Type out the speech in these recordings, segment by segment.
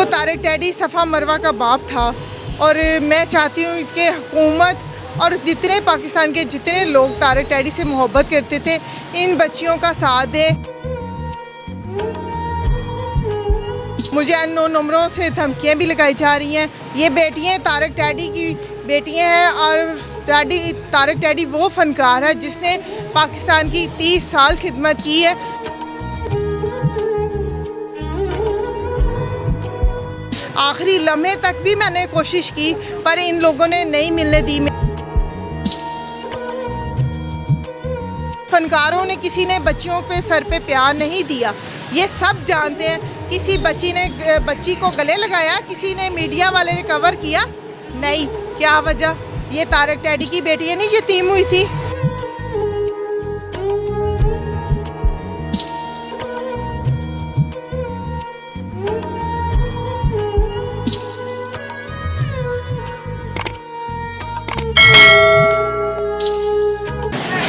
वो तारिक टैडी सफ़ा मरवा का बाप था और मैं चाहती हूँ कि हुकूमत और जितने पाकिस्तान के जितने लोग तारिक टैडी से मोहब्बत करते थे इन बच्चियों का साथ दे। मुझे अननोन नंबरों से धमकियाँ भी लगाई जा रही हैं। ये बेटियाँ तारिक टैडी की बेटियाँ हैं और तारिक टैडी वो फ़नकार है जिसने पाकिस्तान की 30 साल खिदमत की है। आखिरी लम्हे तक भी मैंने कोशिश की पर इन लोगों ने नहीं मिलने दी। फनकारों ने किसी ने बच्चियों पे सर पे प्यार नहीं दिया, ये सब जानते हैं। किसी बच्ची को गले लगाया, किसी ने मीडिया वाले ने कवर किया नहीं। क्या वजह? ये तारिक टैडी की बेटी नहीं यतीम हुई थी।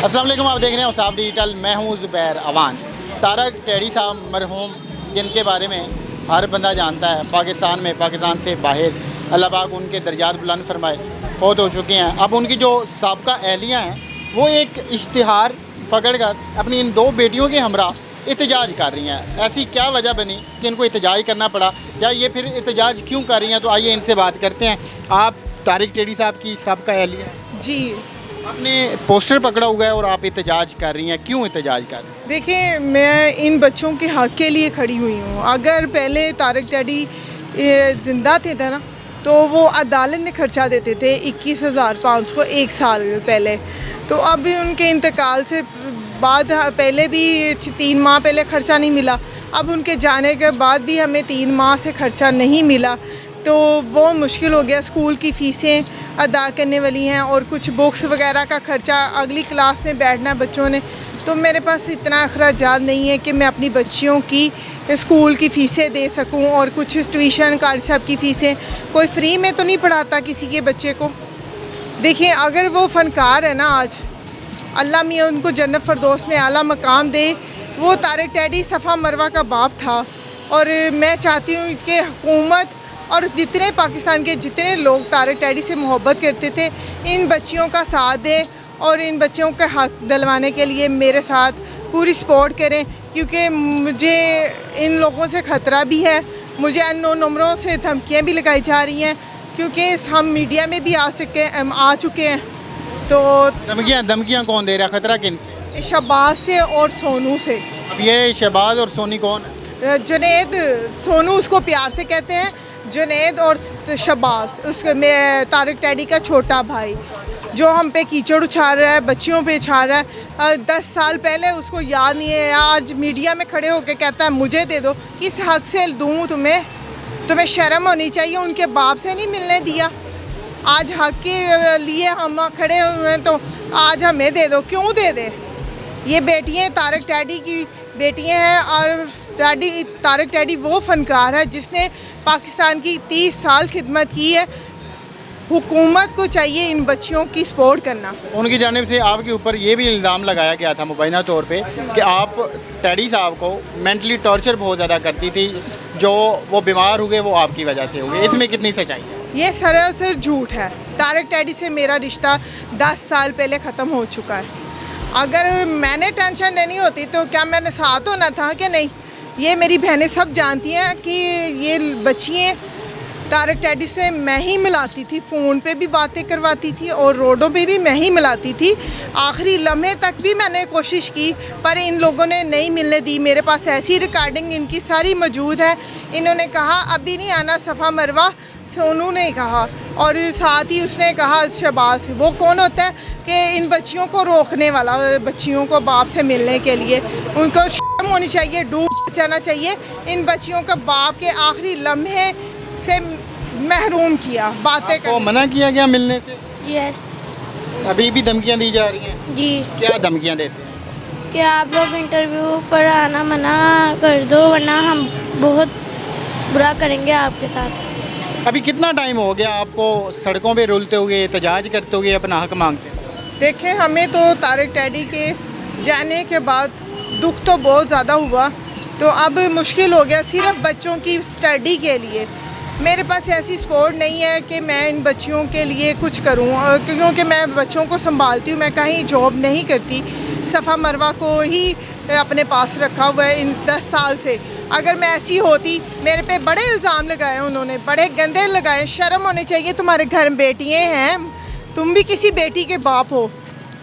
अस्सलाम वालेकुम, आप देख रहे हैं औसाफ डिजिटल। मैं हूं ज़ुबैर अवान। तारिक टैडी साहब मरहूम जिनके बारे में हर बंदा जानता है, पाकिस्तान में, पाकिस्तान से बाहर, अल्लाह पाक उनके दर्जात बुलंद फरमाए, फ़ौत हो चुके हैं। अब उनकी जो साबका अहलिया हैं वो एक इश्तिहार पकड़ कर अपनी इन दो बेटियों के हमरा एहतजाज कर रही हैं। ऐसी क्या वजह बनी कि इनको एहतजाज करना पड़ा, या ये फिर एहतजाज क्यों कर रही हैं? तो आइए इनसे बात करते हैं। आप तारिक टैडी साहब की साबका अहलिया हैं जी। आपने पोस्टर पकड़ा हुआ है और आप एहतजाज कर रही हैं, क्यों एहतजाज कर रही हैं? देखिए, मैं इन बच्चों के हक़ के लिए खड़ी हुई हूँ। अगर पहले तारिक टैडी ज़िंदा थे ना तो वो अदालत में खर्चा देते थे 21,500 एक साल पहले। तो अब उनके इंतकाल से बाद पहले भी 3 माह पहले खर्चा नहीं मिला। अब उनके जाने के बाद भी हमें 3 माह से खर्चा नहीं मिला, तो बहुत मुश्किल हो गया। स्कूल की फ़ीसें अदा करने वाली हैं और कुछ बुक्स वगैरह का ख़र्चा, अगली क्लास में बैठना बच्चों ने, तो मेरे पास इतना अखराजात नहीं है कि मैं अपनी बच्चियों की स्कूल की फ़ीसें दे सकूं और कुछ ट्यूशन कारी साहब की फ़ीसें। कोई फ्री में तो नहीं पढ़ाता किसी के बच्चे को। देखिए, अगर वो फ़नकार है ना, आज अल्लाह मियाँ उनको जन्नत फ़िरदौस में आला मकाम दे। वो तारिक टैडी सफ़ा मरवा का बाप था और मैं चाहती हूँ कि हुकूमत और जितने पाकिस्तान के जितने लोग तारिक टैडी से मोहब्बत करते थे इन बच्चियों का साथ दें और इन बच्चियों के हक़ दिलवाने के लिए मेरे साथ पूरी सपोर्ट करें, क्योंकि मुझे इन लोगों से ख़तरा भी है। मुझे अननोन नंबरों से धमकियाँ भी लगाई जा रही हैं, क्योंकि हम मीडिया में भी आ चुके हैं। तो धमकियाँ कौन दे रहा है? ख़तरा किन से? शहबाज से और सोनू से। अब ये शहबाज और सोनी कौन है? जुनैद, सोनू उसको प्यार से कहते हैं, जुनैद और शहबाज उसके में तारिक टैडी का छोटा भाई, जो हम पे कीचड़ उछाल रहा है, बच्चियों पे उछाल रहा है। 10 साल पहले उसको याद नहीं है, आज मीडिया में खड़े होकर कहता है मुझे दे दो। किस हक़ से दूँ तुम्हें शर्म होनी चाहिए। उनके बाप से नहीं मिलने दिया, आज हक़ के लिए हम खड़े हुए हैं, तो आज हमें दे दो। क्यों दे दे? ये बेटियाँ तारिक टैडी की बेटियाँ हैं और तारिक टैडी वो फ़नकार है जिसने पाकिस्तान की 30 साल खिदमत की है। हुकूमत को चाहिए इन बच्चियों की सपोर्ट करना। उनकी जानिब से आपके ऊपर ये भी इल्ज़ाम लगाया गया था मुबैना तौर पे कि आप टैडी साहब को मेंटली टॉर्चर बहुत ज़्यादा करती थी, जो वो बीमार हुए वो आपकी वजह से हुए। इसमें कितनी सच्चाई है? ये सरासर झूठ है। तारिक टैडी से मेरा रिश्ता 10 साल पहले ख़त्म हो चुका है। अगर मैंने टेंशन देनी होती तो क्या मैंने साथ होना था कि नहीं? ये मेरी बहनें सब जानती हैं कि ये बच्चियाँ तारिक टैडी से मैं ही मिलाती थी, फ़ोन पे भी बातें करवाती थी और रोडों पे भी मैं ही मिलाती थी। आखिरी लम्हे तक भी मैंने कोशिश की पर इन लोगों ने नहीं मिलने दी। मेरे पास ऐसी रिकॉर्डिंग इनकी सारी मौजूद है। इन्होंने कहा अभी नहीं आना सफ़ा मरवा, सोनू ने कहा, और साथ ही उसने कहा शहबाज। वो कौन होता है कि इन बच्चियों को रोकने वाला, बच्चियों को बाप से मिलने के लिए? उनको शर्म होनी चाहिए, डूब जाना चाहिए। इन बच्चियों का बाप के आखिरी लम्हे से महरूम किया, बातें को मना किया गया मिलने से? यस। अभी भी धमकियाँ दी जा रही हैं? जी। क्या धमकियाँ देते हैं? कि आप लोग इंटरव्यू पर आना मना कर दो, वरना हम बहुत बुरा करेंगे आपके साथ। अभी कितना टाइम हो गया आपको सड़कों पे रुलते हुए, एहतजाज करते हुए, अपना हक मांगते? देखें, हमें तो तारिक टैडी के जाने के बाद दुख तो बहुत ज़्यादा हुआ, तो अब मुश्किल हो गया। सिर्फ बच्चों की स्टडी के लिए मेरे पास ऐसी सपोर्ट नहीं है कि मैं इन बच्चियों के लिए कुछ करूं, क्योंकि मैं बच्चों को संभालती हूं, मैं कहीं जॉब नहीं करती। सफ़ा मरवा को ही अपने पास रखा हुआ है इन 10 साल से। अगर मैं ऐसी होती, मेरे पे बड़े इल्ज़ाम लगाए उन्होंने, बड़े गंदे लगाए। शर्म होनी चाहिए, तुम्हारे घर में बेटियाँ हैं, तुम भी किसी बेटी के बाप हो,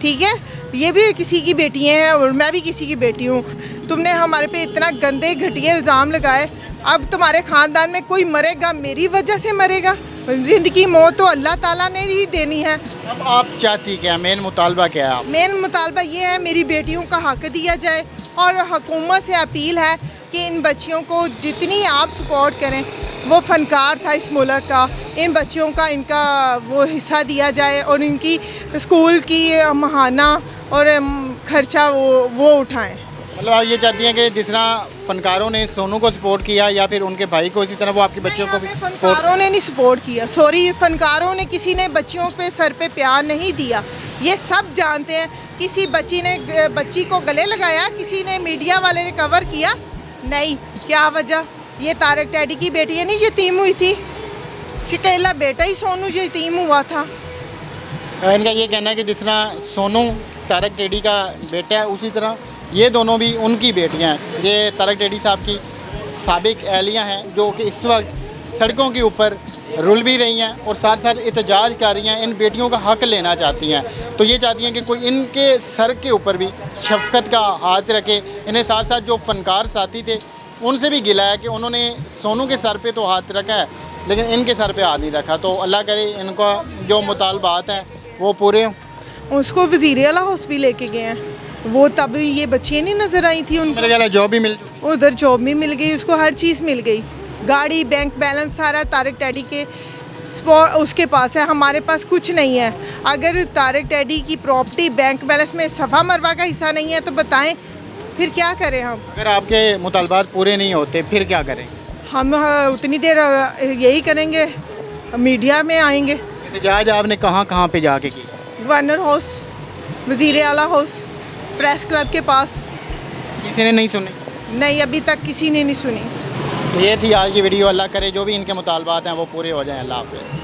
ठीक है, ये भी किसी की बेटियाँ हैं और मैं भी किसी की बेटी हूँ। तुमने हमारे पे इतना गंदे घटिया इल्ज़ाम लगाए, अब तुम्हारे ख़ानदान में कोई मरेगा मेरी वजह से मरेगा। ज़िंदगी मौत तो अल्लाह ताला ने ही देनी है। अब आप चाहती क्या, मेन मुतालबा क्या है आप? मेन मुतालबा ये है मेरी बेटियों का हक दिया जाए, और हुकूमत से अपील है कि इन बच्चियों को जितनी आप सपोर्ट करें। वो फ़नकार था इस मुल्क का, इन बच्चियों का इनका वो हिस्सा दिया जाए और इनकी स्कूल की महाना और खर्चा वो उठाएं। मतलब आप ये चाहती हैं कि जिस तरह फनकारों ने सोनू को सपोर्ट किया या फिर उनके भाई को, इसी तरह वो आपकी बच्चियों को भी फनकारों ने नहीं सपोर्ट किया। सॉरी, फनकारों ने, किसी ने बच्चियों पे सर पे प्यार नहीं दिया, ये सब जानते हैं। किसी बच्ची ने बच्ची को गले लगाया, किसी ने मीडिया वाले ने कवर किया नहीं। क्या वजह? ये तारक डैडी की बेटी है नहीं यतीम हुई थी, शिकेला बेटा ही सोनू यतीम हुआ था। इनका ये कहना है कि जिस तरह सोनू तारक डैडी का बेटा है, उसी तरह ये दोनों भी उनकी बेटियां हैं। ये तारक डैडी साहब की साबिक एहलियां हैं जो कि इस वक्त सड़कों के ऊपर रुल भी रही हैं और साथ साथ एहतजाज कर रही हैं, इन बेटियों का हक लेना चाहती हैं। तो ये चाहती हैं कि कोई इनके सर के ऊपर भी शफकत का हाथ रखे। इन्हें साथ साथ जो फनकार साथी थे उनसे भी गिला है कि उन्होंने सोनू के सर पे तो हाथ रखा है लेकिन इनके सर पे हाथ नहीं रखा। तो अल्लाह करे इनका जो मुतालबात हैं वो पूरे हों। उसको वज़ीर आला हाउस भी लेके गए हैं, तो वो तब ये बच्चियाँ नहीं नज़र आई थी उनको। मेरे ख्याल है जॉब भी मिल, उधर जॉब भी मिल गई, उसको हर चीज़ मिल गई, गाड़ी, बैंक बैलेंस सारा तारक डैडी के उसके पास है। हमारे पास कुछ नहीं है। अगर तारक डैडी की प्रॉपर्टी, बैंक बैलेंस में सफ़ा मरवा का हिस्सा नहीं है तो बताएं फिर क्या करें हम? अगर आपके मुतालबात पूरे नहीं होते फिर क्या करें? हम उतनी देर यही करेंगे, मीडिया में आएंगे। एहतजाज आपने कहाँ पे जाके की? गवर्नर हाउस, वज़ीर आला हाउस, प्रेस क्लब के पास। किसी ने नहीं सुनी? नहीं, अभी तक किसी ने नहीं सुनी। तो ये थी आज की वीडियो। अल्लाह करे जो भी इनके मुतालबात हैं वो पूरे हो जाएं। अल्लाह हाफ़िज़।